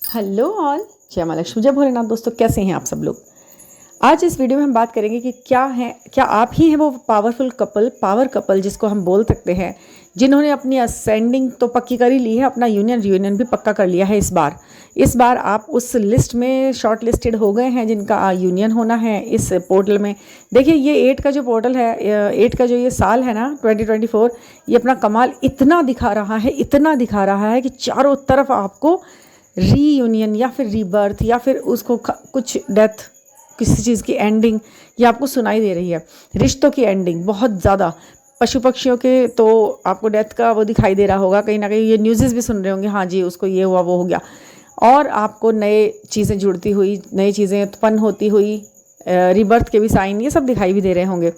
Hello all, जय माँ लक्ष्मी, जय भोलेनाथ। दोस्तों, कैसे हैं आप सब लोग। आज इस वीडियो में हम बात करेंगे कि क्या आप ही हैं वो पावरफुल कपल, पावर कपल जिसको हम बोल सकते हैं, जिन्होंने अपनी असेंडिंग तो पक्की कर ही ली है, अपना यूनियन रियूनियन भी पक्का कर लिया है। इस बार आप उस लिस्ट में शॉर्ट लिस्टेड हो गए हैं जिनका यूनियन होना है इस पोर्टल में। देखिए, ये 8 का जो पोर्टल है, 8 का जो ये साल है ना 2024, ये अपना कमाल इतना दिखा रहा है कि चारों तरफ आपको रीयूनियन या फिर रीबर्थ या फिर उसको कुछ डेथ, किसी चीज़ की एंडिंग ये आपको सुनाई दे रही है। रिश्तों की एंडिंग बहुत ज़्यादा, पशु पक्षियों के तो आपको डेथ का वो दिखाई दे रहा होगा, कहीं ना कहीं ये न्यूज़ भी सुन रहे होंगे, हाँ जी उसको ये हुआ वो हो गया। और आपको नए चीज़ें जुड़ती हुई, नई चीज़ें उत्पन्न होती हुई, रिबर्थ के भी साइन ये सब दिखाई भी दे रहे होंगे।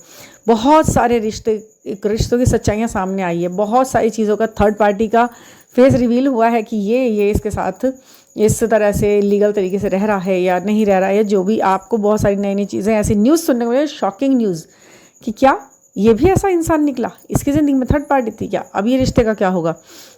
बहुत सारे रिश्तों की सच्चाइयाँ सामने आई है, बहुत सारी चीज़ों का थर्ड पार्टी का फेस रिवील हुआ है कि ये इसके साथ इस तरह से लीगल तरीके से रह रहा है या नहीं रह रहा है, जो भी आपको बहुत सारी नई नई चीज़ें, ऐसी न्यूज़ सुनने को मिले, शॉकिंग न्यूज़ कि क्या ये भी ऐसा इंसान निकला, इसकी ज़िंदगी में थर्ड पार्टी थी क्या, अब ये रिश्ते का क्या होगा।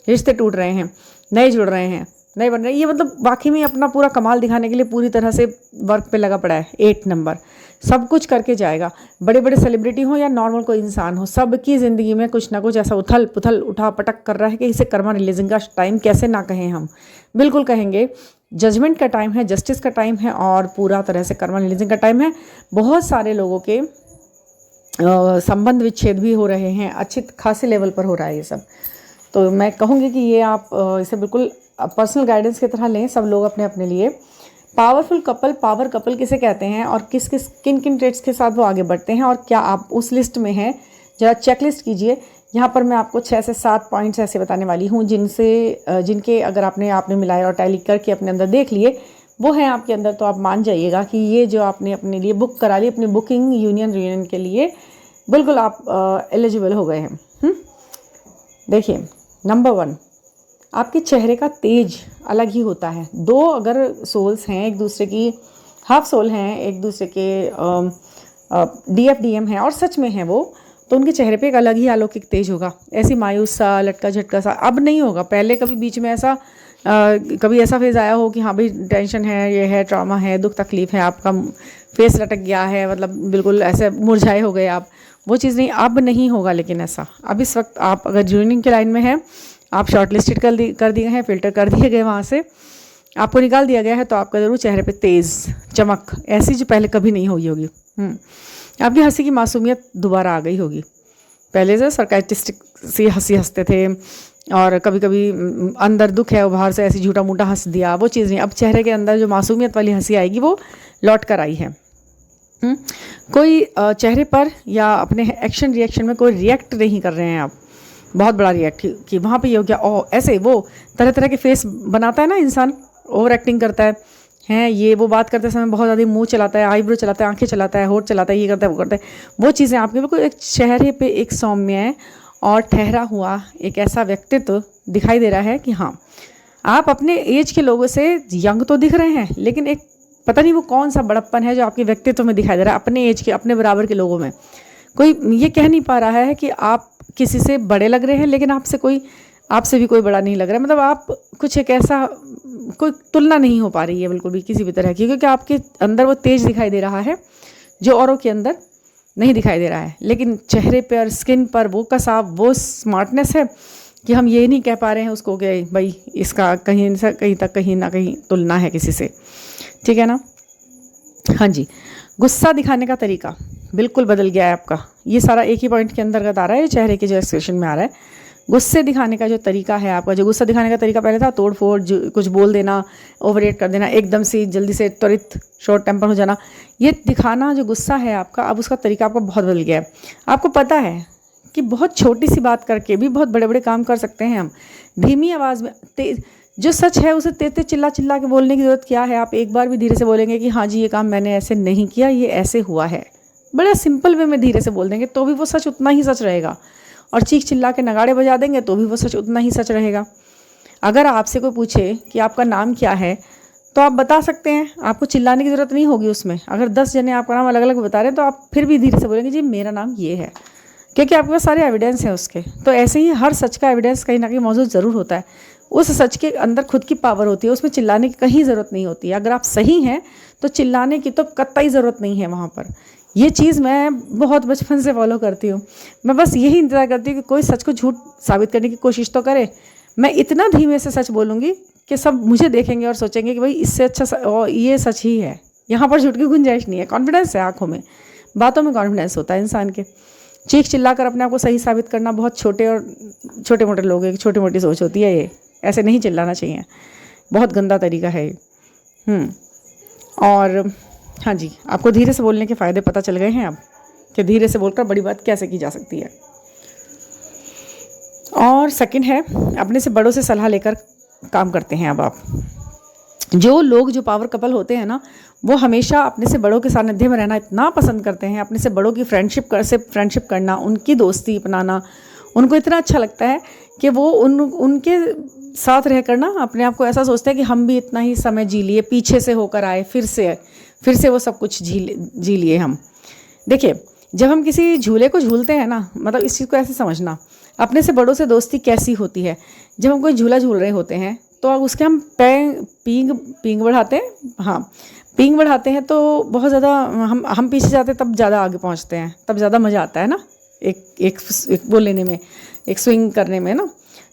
रिश्ते टूट रहे हैं, नए जुड़ रहे हैं, नए बन रहे हैं। ये मतलब वाकई में अपना पूरा कमाल दिखाने के लिए पूरी तरह से वर्क पे लगा पड़ा है। 8 नंबर सब कुछ करके जाएगा, बड़े बड़े सेलिब्रिटी हो या नॉर्मल कोई इंसान हो, सबकी ज़िंदगी में कुछ ना कुछ ऐसा उथल पुथल उठा पटक कर रहा है कि इसे कर्मा रिलीजिंग का टाइम कैसे ना कहें हम, बिल्कुल कहेंगे। जजमेंट का टाइम है, जस्टिस का टाइम है और पूरा तरह से कर्मा रिलीजिंग का टाइम है। बहुत सारे लोगों के संबंध विच्छेद भी हो रहे हैं, अच्छे खासे लेवल पर हो रहा है ये सब। तो मैं कहूँगी कि ये आप इसे बिल्कुल पर्सनल गाइडेंस की तरह लें सब लोग अपने अपने लिए। पावरफुल कपल, पावर कपल किसे कहते हैं और किन किन ट्रेड्स के साथ वो आगे बढ़ते हैं और क्या आप उस लिस्ट में हैं, जरा चेकलिस्ट कीजिए। यहाँ पर मैं आपको 6 से 7 पॉइंट्स ऐसे बताने वाली हूँ जिनके अगर आपने मिलाए और टैली करके अपने अंदर देख लिए, वो हैं आपके अंदर, तो आप मान जाइएगा कि ये जो आपने अपने लिए बुक करा ली, अपनी बुकिंग यूनियन रियूनियन के लिए, बिल्कुल आप एलिजिबल हो गए हैं। देखिए, नंबर 1, आपके चेहरे का तेज अलग ही होता है। दो अगर सोल्स हैं, एक दूसरे की हाफ सोल हैं, एक दूसरे के DFDM हैं और सच में हैं वो, तो उनके चेहरे पे एक अलग ही अलौकिक तेज होगा। ऐसी मायूस सा, लटका झटका सा अब नहीं होगा। पहले कभी बीच में ऐसा कभी ऐसा फेज आया हो कि हाँ भाई टेंशन है, ये है, ट्रॉमा है, दुख तकलीफ है, आपका फेस लटक गया है, मतलब बिल्कुल ऐसे मुरझाए हो गए आप, वो चीज़ नहीं, अब नहीं होगा। लेकिन ऐसा अब इस वक्त आप अगर ज्वाइनिंग के लाइन में हैं, आप शॉर्ट लिस्टेड कर दिए हैं, फिल्टर कर दिए गए, वहाँ से आपको निकाल दिया गया है, तो आपका ज़रूर चेहरे पे तेज़ चमक ऐसी जो पहले कभी नहीं हुई होगी। आपकी हंसी की मासूमियत दोबारा आ गई होगी। पहले से सरकास्टिक सी हंसी हंसते थे और कभी कभी अंदर दुख है, बाहर से ऐसी झूठा मूठा हंस दिया, वो चीज़ नहीं। अब चेहरे के अंदर जो मासूमियत वाली हंसी आएगी वो लौट कर आई है। कोई चेहरे पर या अपने एक्शन रिएक्शन में कोई रिएक्ट नहीं कर रहे हैं आप, बहुत बड़ा रिएक्ट कि वहाँ पे ये हो गया, ओह ऐसे, वो तरह तरह के फेस बनाता है ना इंसान, ओवर एक्टिंग करता है ये वो बात करते समय बहुत ज़्यादा मुंह चलाता है, आईब्रो चलाता है, आंखें चलाता है, होठ चलाता है, ये करता है, वो करता है, वो चीज़ें आपके बिल्कुल एक चेहरे पे एक सौम्य और ठहरा हुआ एक ऐसा व्यक्तित्व दिखाई दे रहा है कि हाँ, आप अपने एज के लोगों से यंग तो दिख रहे हैं, लेकिन एक पता नहीं वो कौन सा बड़प्पन है जो आपके व्यक्तित्व में दिखाई दे रहा है। अपने एज के, अपने बराबर के लोगों में कोई ये कह नहीं पा रहा है कि आप किसी से बड़े लग रहे हैं, लेकिन आपसे भी कोई बड़ा नहीं लग रहा है। मतलब आप कुछ एक ऐसा, कोई तुलना नहीं हो पा रही है बिल्कुल भी किसी भी तरह की, क्योंकि आपके अंदर वो तेज दिखाई दे रहा है जो औरों के अंदर नहीं दिखाई दे रहा है। लेकिन चेहरे पर, स्किन पर वो कसाव, वो स्मार्टनेस है कि हम ये नहीं कह पा रहे हैं उसको कि भाई इसका कहीं तक कहीं ना कहीं तुलना है किसी से, ठीक है ना। हाँ जी, गुस्सा दिखाने का तरीका बिल्कुल बदल गया है आपका। ये सारा एक ही पॉइंट के अंतर्गत आ रहा है, चेहरे के जो एक्सप्रेशन में आ रहा है। गुस्से दिखाने का जो तरीका है आपका, जो गुस्सा दिखाने का तरीका पहले था तोड़ फोड़, कुछ बोल देना, ओवररेट कर देना, एकदम से जल्दी से त्वरित शॉर्ट टेम्पर हो जाना, ये दिखाना जो गुस्सा है आपका, अब उसका तरीका आपका बहुत बदल गया है। आपको पता है कि बहुत छोटी सी बात करके भी बहुत बड़े बड़े काम कर सकते हैं हम। धीमी आवाज़ में जो सच है उसे तेज तेज चिल्ला चिल्ला के बोलने की ज़रूरत क्या है। आप एक बार भी धीरे से बोलेंगे कि हाँ जी ये काम मैंने ऐसे नहीं किया, ये ऐसे हुआ है, बड़ा सिंपल वे में धीरे से बोल देंगे तो भी वो सच उतना ही सच रहेगा। और चीख चिल्ला के नगाड़े बजा देंगे तो भी वो सच उतना ही सच रहेगा। अगर आपसे कोई पूछे कि आपका नाम क्या है, तो आप बता सकते हैं, आपको चिल्लाने की ज़रूरत नहीं होगी उसमें। अगर 10 जने आपका नाम अलग अलग बता रहे हैं तो आप फिर भी धीरे से बोलेंगे जी मेरा नाम ये है, क्योंकि आपके पास सारे एविडेंस हैं उसके। तो ऐसे ही हर सच का एविडेंस कहीं ना कहीं मौजूद ज़रूर होता है। उस सच के अंदर खुद की पावर होती है, उसमें चिल्लाने की कहीं ज़रूरत नहीं होती है। अगर आप सही हैं तो चिल्लाने की तो कतई ज़रूरत नहीं है वहाँ पर। ये चीज़ मैं बहुत बचपन से फॉलो करती हूँ। मैं बस यही इंतज़ार करती हूँ कि कोई सच को झूठ साबित करने की कोशिश तो करे। मैं इतना धीमे से सच बोलूँगी कि सब मुझे देखेंगे और सोचेंगे कि भाई इससे अच्छा ये सच ही है, यहाँ पर झूठ की गुंजाइश नहीं है। कॉन्फिडेंस है आँखों में, बातों में कॉन्फिडेंस होता है इंसान के। चीख चिल्ला कर अपने आप को सही साबित करना बहुत छोटे मोटे लोगों की छोटी मोटी सोच होती है। ये ऐसे नहीं चिल्लाना चाहिए, बहुत गंदा तरीका है ये। और हाँ जी, आपको धीरे से बोलने के फ़ायदे पता चल गए हैं अब कि धीरे से बोलकर बड़ी बात कैसे की जा सकती है। और सेकंड है, अपने से बड़ों से सलाह लेकर काम करते हैं। अब आप जो लोग जो पावर कपल होते हैं ना, वो हमेशा अपने से बड़ों के सानिध्य में रहना इतना पसंद करते हैं, अपने से बड़ों की फ्रेंडशिप करना, उनकी दोस्ती अपनाना उनको इतना अच्छा लगता है कि वो उनके साथ रह कर ना अपने आप को ऐसा सोचते हैं कि हम भी इतना ही समय जी लिए, पीछे से होकर आए, फिर से वो सब कुछ जी लिए हम। देखिए, जब हम किसी झूले को झूलते हैं ना, मतलब इस चीज़ को ऐसे समझना, अपने से बड़ों से दोस्ती कैसी होती है। जब हम कोई झूला झूल रहे होते हैं तो उसके हम पींग बढ़ाते हैं। हाँ, पींग बढ़ाते हैं तो बहुत ज़्यादा हम पीछे जाते हैं, तब ज़्यादा आगे पहुँचते हैं, तब ज़्यादा मज़ा आता है ना एक वो लेने में, एक स्विंग करने में ना।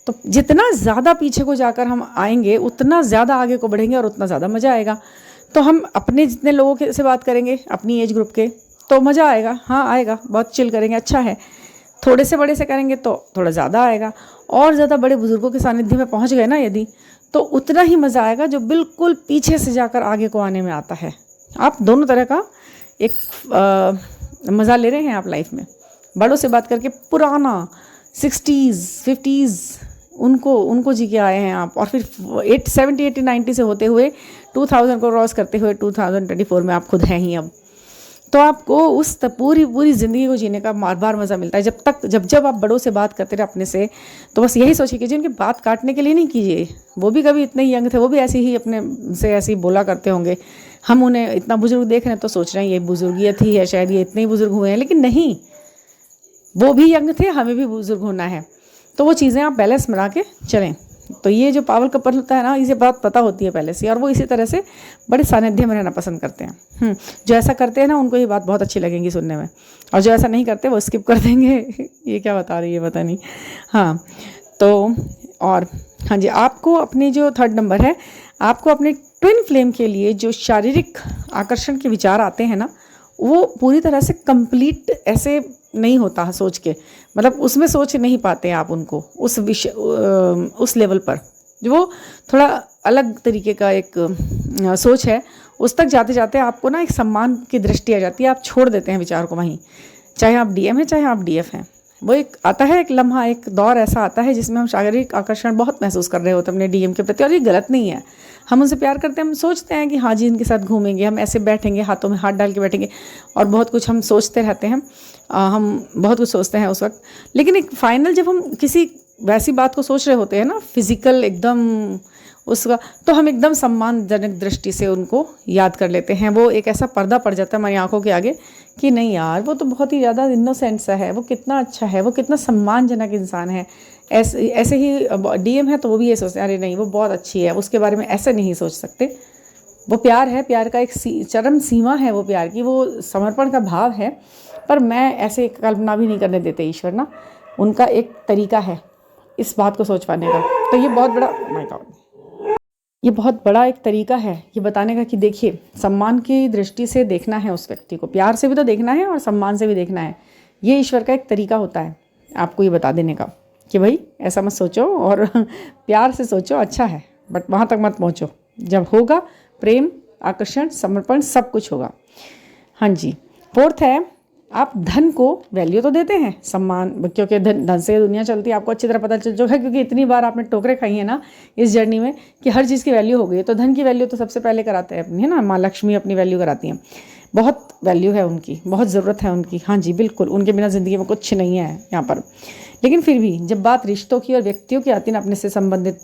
तो जितना ज़्यादा पीछे को जाकर हम आएंगे उतना ज़्यादा आगे को बढ़ेंगे और उतना ज़्यादा मज़ा आएगा। तो हम अपने जितने लोगों के से बात करेंगे अपनी एज ग्रुप के तो मज़ा आएगा, हाँ आएगा, बहुत चिल करेंगे, अच्छा है। थोड़े से बड़े से करेंगे तो थोड़ा ज़्यादा आएगा, और ज़्यादा बड़े बुज़ुर्गों के सानिध्य में पहुँच गए ना यदि, तो उतना ही मज़ा आएगा जो बिल्कुल पीछे से जाकर आगे को आने में आता है। आप दोनों तरह का एक मज़ा ले रहे हैं आप लाइफ में। बड़ों से बात करके पुराना 60s 50s उनको जी के आए हैं आप, और फिर 70 80 90 से होते हुए 2000 को क्रॉस करते हुए 2024 में आप खुद हैं ही अब। तो आपको उस पूरी ज़िंदगी को जीने का बार बार मज़ा मिलता है। जब आप बड़ों से बात करते रहे अपने से, तो बस यही सोचिए कि जिनकी बात काटने के लिए नहीं कीजिए। वो भी कभी इतने यंग थे, वो भी ऐसे ही अपने से ऐसे ही बोला करते होंगे। हम उन्हें इतना बुजुर्ग देख रहे हैं तो सोच रहे हैं ये बुजुर्गियत ही है, शायद ये इतने ही बुजुर्ग हुए हैं, लेकिन नहीं, वो भी यंग थे, हमें भी बुजुर्ग होना है। तो वो चीज़ें आप बैलेंस बना के चलें। तो ये जो पावर कपल होता है ना, इसे बात पता होती है पहले से, और वो इसी तरह से बड़े सानिध्य में रहना पसंद करते हैं। जो ऐसा करते हैं ना, उनको ये बात बहुत अच्छी लगेगी सुनने में, और जो ऐसा नहीं करते वो स्किप कर देंगे। ये क्या बता रही है पता नहीं। हाँ तो और हाँ जी, आपको अपने जो 3rd नंबर है, आपको अपने ट्विन फ्लेम के लिए जो शारीरिक आकर्षण के विचार आते हैं ना, वो पूरी तरह से कंप्लीट ऐसे नहीं होता सोच के, मतलब उसमें सोच नहीं पाते आप उनको उस लेवल पर। जो वो थोड़ा अलग तरीके का एक सोच है, उस तक जाते जाते आपको ना एक सम्मान की दृष्टि आ जाती है, आप छोड़ देते हैं विचार को वहीं। चाहे आप DM हैं, चाहे आप DF हैं, वो एक आता है, एक लम्हा, एक दौर ऐसा आता है जिसमें हम शारीरिक आकर्षण बहुत महसूस कर रहे होते हैं अपने DM के प्रति, और ये गलत नहीं है। हम उनसे प्यार करते हैं, हम सोचते हैं कि हाँ जी इनके साथ घूमेंगे, हम ऐसे बैठेंगे, हाथों में हाथ डाल के बैठेंगे, और बहुत कुछ हम सोचते रहते हैं। हम बहुत कुछ सोचते हैं उस वक्त, लेकिन एक फाइनल जब हम किसी वैसी बात को सोच रहे होते हैं ना, फिजिकल एकदम उसका, तो हम एकदम सम्मानजनक दृष्टि से उनको याद कर लेते हैं। वो एक ऐसा पर्दा पड़ जाता है हमारी आंखों के आगे कि नहीं यार, वो तो बहुत ही ज़्यादा इनोसेंट सा है, वो कितना अच्छा है, वो कितना सम्मानजनक इंसान है। ऐसे ही DM है तो वो भी ये सोचते हैं, अरे नहीं वो बहुत अच्छी है, उसके बारे में ऐसे नहीं सोच सकते। वो प्यार है, प्यार का एक चरम सीमा है वो प्यार की, वो समर्पण का भाव है, पर मैं ऐसे कल्पना भी नहीं करने देते ईश्वर ना। उनका एक तरीका है इस बात को सोच पाने का, तो ये बहुत बड़ा, माय गॉड, ये बहुत बड़ा एक तरीका है ये बताने का कि देखिए, सम्मान की दृष्टि से देखना है उस व्यक्ति को, प्यार से भी तो देखना है और सम्मान से भी देखना है। ये ईश्वर का एक तरीका होता है आपको ये बता देने का कि भाई ऐसा मत सोचो, और प्यार से सोचो, अच्छा है, बट वहाँ तक मत पहुँचो। जब होगा प्रेम, आकर्षण, समर्पण, सब कुछ होगा। हाँ जी, 4th है, आप धन को वैल्यू तो देते हैं, सम्मान, क्योंकि धन से दुनिया चलती है, आपको अच्छी तरह पता चल चुका है, क्योंकि इतनी बार आपने टोकरे खाई है ना इस जर्नी में कि हर चीज़ की वैल्यू हो गई है। तो धन की वैल्यू तो सबसे पहले कराते हैं अपनी, है ना, माँ लक्ष्मी अपनी वैल्यू कराती हैं, बहुत वैल्यू है उनकी, बहुत ज़रूरत है उनकी। हाँ जी बिल्कुल, उनके बिना ज़िंदगी में कुछ नहीं है यहाँ पर। लेकिन फिर भी जब बात रिश्तों की और व्यक्तियों की आती है ना अपने से संबंधित,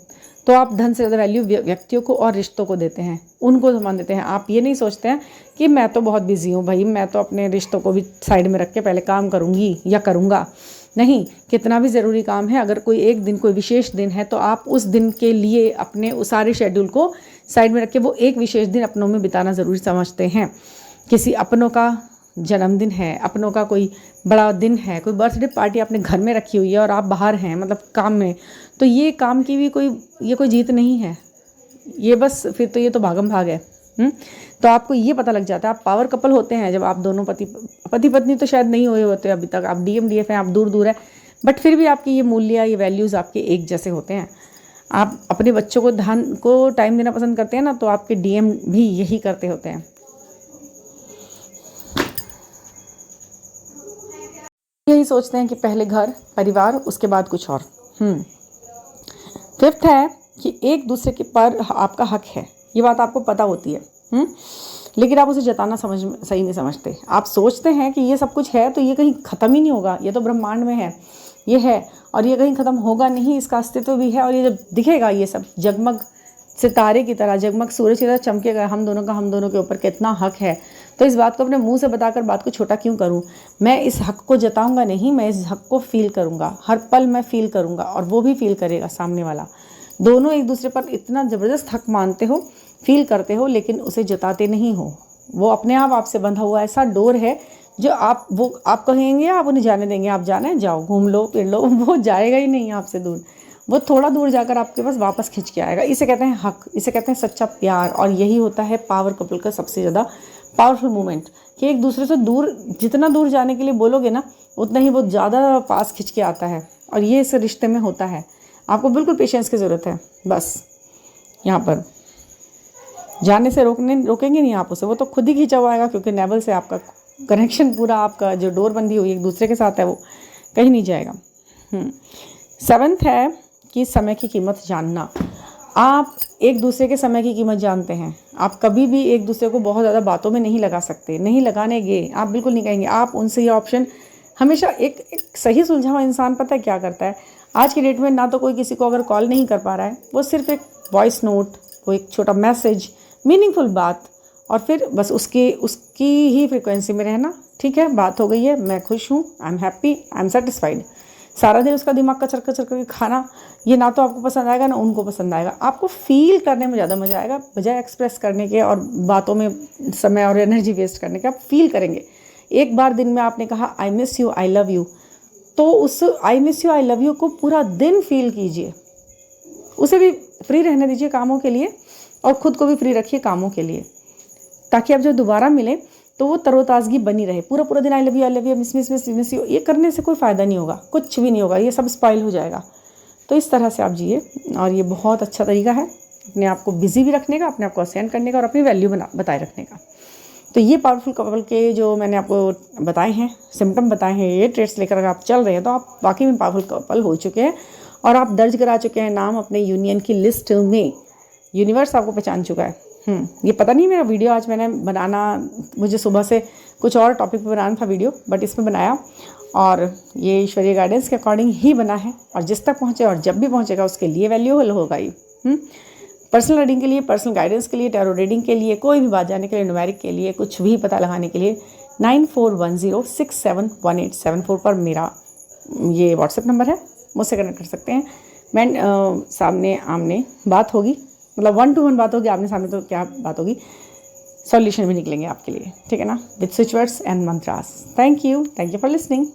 तो आप धन से ज़्यादा वैल्यू व्यक्तियों को और रिश्तों को देते हैं, उनको सम्मान देते हैं। आप ये नहीं सोचते हैं कि मैं तो बहुत बिजी हूँ भाई, मैं तो अपने रिश्तों को भी साइड में रख के पहले काम करूँगी या करूँगा, नहीं, कितना भी ज़रूरी काम है, अगर कोई एक दिन, कोई विशेष दिन है, तो आप उस दिन के लिए अपने उस सारे शेड्यूल को साइड में रख के वो एक विशेष दिन अपनों में बिताना ज़रूरी समझते हैं। किसी अपनों का जन्मदिन है, अपनों का कोई बड़ा दिन है, कोई बर्थडे पार्टी आपने घर में रखी हुई है और आप बाहर हैं, मतलब काम में, तो ये काम की भी कोई जीत नहीं है, ये बस फिर तो ये तो भागम भाग है। तो आपको ये पता लग जाता है, आप पावर कपल होते हैं जब आप दोनों पति पत्नी तो शायद नहीं हुए होते अभी तक, आप डीएम डीएफ हैं, आप दूर दूर है, बट फिर भी आपके ये मूल्य, ये वैल्यूज़ आपके एक जैसे होते हैं। आप अपने बच्चों को टाइम देना पसंद करते हैं ना, तो आपके डीएम भी यही करते होते हैं। यही सोचते हैं कि पहले घर परिवार, उसके बाद कुछ और। फिफ्थ है कि एक दूसरे के पर आपका हक है, ये बात आपको पता होती है, लेकिन आप उसे जताना सही नहीं समझते। आप सोचते हैं कि ये सब कुछ है तो ये कहीं ख़त्म ही नहीं होगा, ये तो ब्रह्मांड में है, ये है और ये कहीं ख़त्म होगा नहीं, इसका अस्तित्व भी है, और ये जब दिखेगा ये सब जगमग सितारे की तरह, जगमग सूरज की तरह चमकेगा, हम दोनों के ऊपर कितना हक है। तो इस बात को अपने मुंह से बताकर बात को छोटा क्यों करूं? मैं इस हक को जताऊंगा नहीं, मैं इस हक को फील करूंगा, हर पल मैं फील करूंगा और वो भी फील करेगा सामने वाला। दोनों एक दूसरे पर इतना ज़बरदस्त हक मानते हो, फील करते हो, लेकिन उसे जताते नहीं हो। वो अपने आप आपसे बंधा हुआ ऐसा डोर है जो आप कहेंगे, आप उन्हें जाने देंगे, आप जाने जाओ, घूम लो, फिर लो, वो जाएगा ही नहीं आपसे दूर। वो थोड़ा दूर जाकर आपके पास वापस खींच के आएगा। इसे कहते हैं हक, इसे कहते हैं सच्चा प्यार। और यही होता है पावर कपल का सबसे ज़्यादा पावरफुल मोमेंट, कि एक दूसरे से दूर, जितना दूर जाने के लिए बोलोगे ना, उतना ही वो ज़्यादा पास खींच के आता है। और ये इस रिश्ते में होता है। आपको बिल्कुल पेशेंस की ज़रूरत है। बस यहाँ पर जाने से रोकेंगे नहीं आप उसे, वो तो खुद ही खींचा हुआ आएगा, क्योंकि नेवल से आपका कनेक्शन पूरा, आपका जो डोर बंधी हुई एक दूसरे के साथ है, वो कहीं नहीं जाएगा। 7th है कि समय की कीमत जानना। आप एक दूसरे के समय की कीमत जानते हैं। आप कभी भी एक दूसरे को बहुत ज़्यादा बातों में नहीं लगा सकते, नहीं लगानेंगे, आप बिल्कुल नहीं कहेंगे। आप उनसे ये ऑप्शन हमेशा, एक सही सुलझा हुआ इंसान पता है क्या करता है, आज की डेट में ना तो कोई किसी को अगर कॉल नहीं कर पा रहा है, वो सिर्फ एक वॉइस नोट, वो एक छोटा मैसेज, मीनिंगफुल बात, और फिर बस उसकी ही फ्रिक्वेंसी में रहना। ठीक है, बात हो गई है, मैं खुश हूँ, I am happy, I am satisfied. सारा दिन उसका दिमाग कचर कचर करके खाना, ये ना तो आपको पसंद आएगा ना उनको पसंद आएगा। आपको फील करने में ज़्यादा मज़ा आएगा, बजाय एक्सप्रेस करने के और बातों में समय और एनर्जी वेस्ट करने के। आप फील करेंगे। एक बार दिन में आपने कहा I miss you, I love you, तो उस I miss you, I love you को पूरा दिन फील कीजिए। उसे भी फ्री रहने दीजिए कामों के लिए, और ख़ुद को भी फ्री रखिए कामों के लिए, ताकि आप जब दोबारा मिलें तो वो तरोताज़गी बनी रहे। पूरा दिन I love you, miss you, ये करने से कोई फ़ायदा नहीं होगा, कुछ भी नहीं होगा, ये सब स्पॉइल हो जाएगा। तो इस तरह से आप जिए, और ये बहुत अच्छा तरीका है अपने आप को बिज़ी भी रखने का, अपने आप को असेंड करने का और अपनी वैल्यू बताए रखने का। तो ये पावरफुल कपल के जो मैंने आपको बताए हैं, सिम्टम बताए हैं, ये ट्रेट्स लेकर अगर आप चल रहे हैं तो आप वाकई में पावरफुल कपल हो चुके हैं, और आप दर्ज करा चुके हैं नाम अपने यूनियन की लिस्ट में। यूनिवर्स आपको पहचान चुका है। ये पता नहीं, मेरा वीडियो आज मैंने मुझे सुबह से कुछ और टॉपिक पर बनाना था वीडियो, बट इसमें बनाया, और ये ईश्वरीय गाइडेंस के अकॉर्डिंग ही बना है, और जिस तक पहुँचे और जब भी पहुँचेगा उसके लिए वैल्यूएबल होगा ही। पर्सनल रीडिंग के लिए, पर्सनल गाइडेंस के लिए, टैरो रीडिंग के लिए, कोई भी बात जानने के लिए, न्यूमेरिक के लिए, कुछ भी पता लगाने के लिए 9410671874 पर मेरा ये व्हाट्सएप नंबर है, मुझसे कनेक्ट कर सकते हैं। मैं सामने आमने बात होगी, मतलब 1-to-1 बात होगी, आमने सामने तो क्या बात होगी, सॉल्यूशन भी निकलेंगे आपके लिए, ठीक है ना, with switch words and mantras. Thank you for listening.